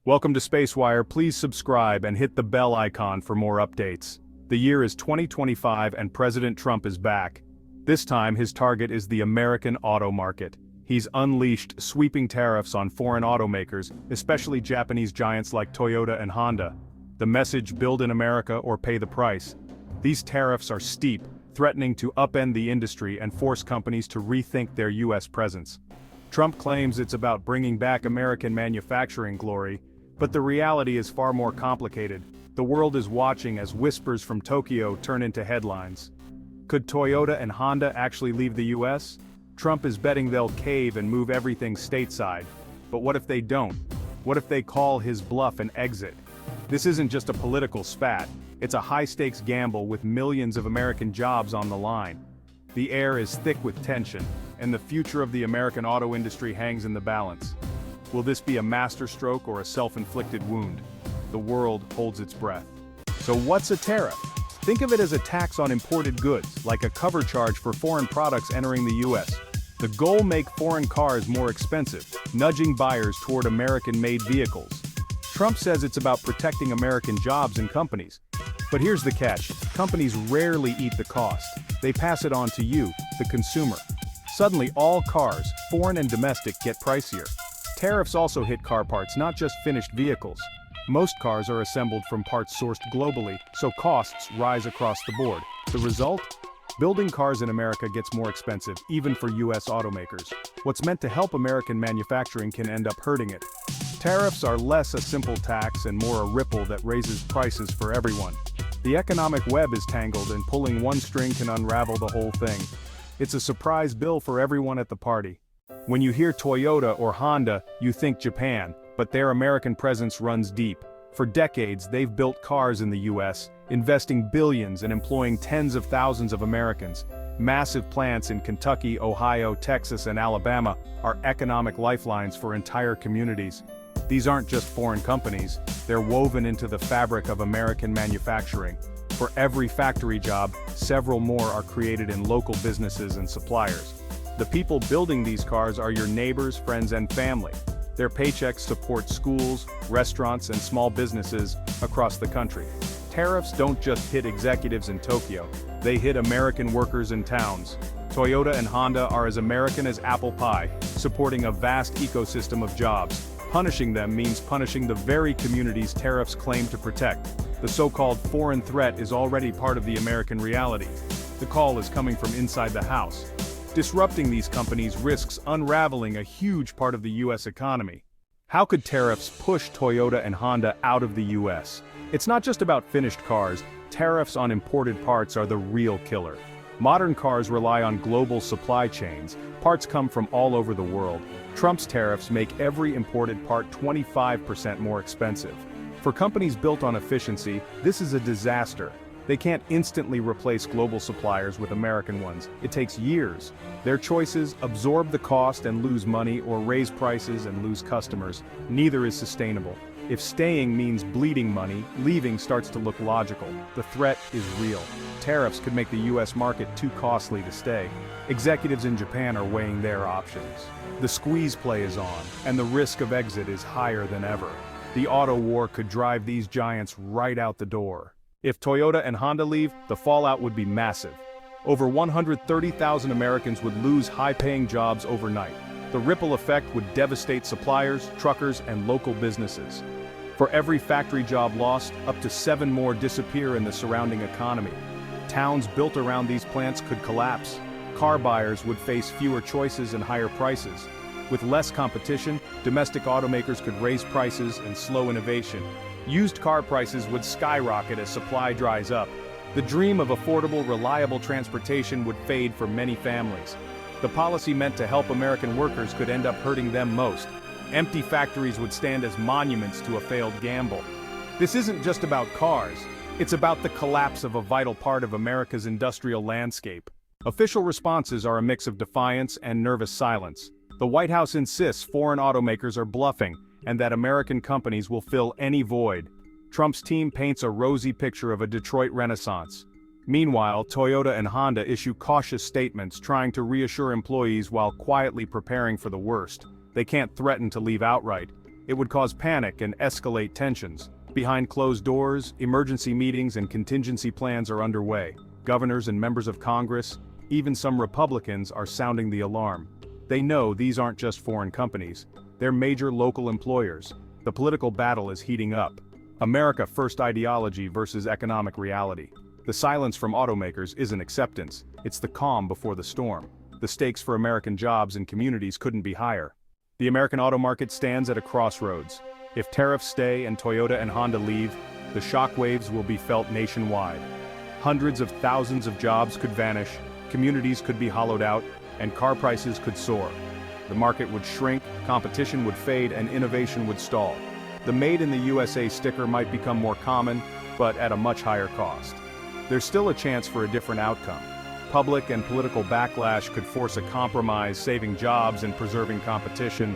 Welcome to SpaceWire. Please subscribe and hit the bell icon for more updates. The year is 2025 and President Trump is back. This time his target is the American auto market. He's unleashed sweeping tariffs on foreign automakers, especially Japanese giants like Toyota and Honda. The message: build in America or pay the price. These tariffs are steep, threatening to upend the industry and force companies to rethink their U.S. presence. Trump claims it's about bringing back American manufacturing glory, but the reality is far more complicated. The world is watching as whispers from Tokyo turn into headlines. Could Toyota and Honda actually leave the U.S.? Trump is betting they'll cave and move everything stateside. But what if they don't? What if they call his bluff and exit? This isn't just a political spat, it's a high-stakes gamble with millions of American jobs on the line. The air is thick with tension, and the future of the American auto industry hangs in the balance. Will this be a masterstroke or a self-inflicted wound? The world holds its breath. So what's a tariff? Think of it as a tax on imported goods, like a cover charge for foreign products entering the U.S. The goal: make foreign cars more expensive, nudging buyers toward American-made vehicles. Trump says it's about protecting American jobs and companies. But here's the catch: companies rarely eat the cost. They pass it on to you, the consumer. Suddenly all cars, foreign and domestic, get pricier. Tariffs also hit car parts, not just finished vehicles. Most cars are assembled from parts sourced globally, so costs rise across the board. The result? Building cars in America gets more expensive, even for U.S. automakers. What's meant to help American manufacturing can end up hurting it. Tariffs are less a simple tax and more a ripple that raises prices for everyone. The economic web is tangled, and pulling one string can unravel the whole thing. It's a surprise bill for everyone at the party. When you hear Toyota or Honda, you think Japan, but their American presence runs deep. For decades, they've built cars in the U.S., investing billions and employing tens of thousands of Americans. Massive plants in Kentucky, Ohio, Texas, and Alabama are economic lifelines for entire communities. These aren't just foreign companies, they're woven into the fabric of American manufacturing. For every factory job, several more are created in local businesses and suppliers. The people building these cars are your neighbors, friends, and family. Their paychecks support schools, restaurants, and small businesses across the country. Tariffs don't just hit executives in Tokyo, they hit American workers in towns. Toyota and Honda are as American as apple pie, supporting a vast ecosystem of jobs. Punishing them means punishing the very communities tariffs claim to protect. The so-called foreign threat is already part of the American reality. The call is coming from inside the house. Disrupting these companies risks unraveling a huge part of the U.S. economy. How could tariffs push Toyota and Honda out of the U.S.? It's not just about finished cars. Tariffs on imported parts are the real killer. Modern cars rely on global supply chains. Parts come from all over the world. Trump's tariffs make every imported part 25% more expensive. For companies built on efficiency, this is a disaster. They can't instantly replace global suppliers with American ones. It takes years. Their choices: absorb the cost and lose money, or raise prices and lose customers. Neither is sustainable. If staying means bleeding money, leaving starts to look logical. The threat is real. Tariffs could make the U.S. market too costly to stay. Executives in Japan are weighing their options. The squeeze play is on, and the risk of exit is higher than ever. The auto war could drive these giants right out the door. If Toyota and Honda leave, the fallout would be massive. Over 130,000 Americans would lose high-paying jobs overnight. The ripple effect would devastate suppliers, truckers, and local businesses. For every factory job lost, up to 7 more disappear in the surrounding economy. Towns built around these plants could collapse. Car buyers would face fewer choices and higher prices. With less competition, domestic automakers could raise prices and slow innovation. Used car prices would skyrocket as supply dries up. The dream of affordable, reliable transportation would fade for many families. The policy meant to help American workers could end up hurting them most. Empty factories would stand as monuments to a failed gamble. This isn't just about cars. It's about the collapse of a vital part of America's industrial landscape. Official responses are a mix of defiance and nervous silence. The White House insists foreign automakers are bluffing, and that American companies will fill any void. Trump's team paints a rosy picture of a Detroit renaissance. Meanwhile, Toyota and Honda issue cautious statements trying to reassure employees while quietly preparing for the worst. They can't threaten to leave outright. It would cause panic and escalate tensions. Behind closed doors, emergency meetings and contingency plans are underway. Governors and members of Congress, even some Republicans, are sounding the alarm. They know these aren't just foreign companies, they're major local employers. The political battle is heating up. America first ideology versus economic reality. The silence from automakers isn't acceptance, it's the calm before the storm. The stakes for American jobs and communities couldn't be higher. The American auto market stands at a crossroads. If tariffs stay and Toyota and Honda leave, the shockwaves will be felt nationwide. Hundreds of thousands of jobs could vanish, communities could be hollowed out, and car prices could soar. The market would shrink, competition would fade, and innovation would stall. The Made in the USA sticker might become more common, but at a much higher cost. There's still a chance for a different outcome. Public and political backlash could force a compromise, saving jobs and preserving competition.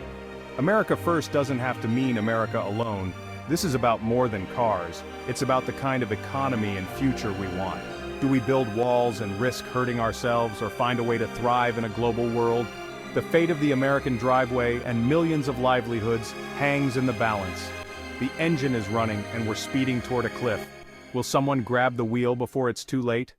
America First doesn't have to mean America alone. This is about more than cars. It's about the kind of economy and future we want. Do we build walls and risk hurting ourselves, or find a way to thrive in a global world? The fate of the American driveway and millions of livelihoods hangs in the balance. The engine is running and we're speeding toward a cliff. Will someone grab the wheel before it's too late?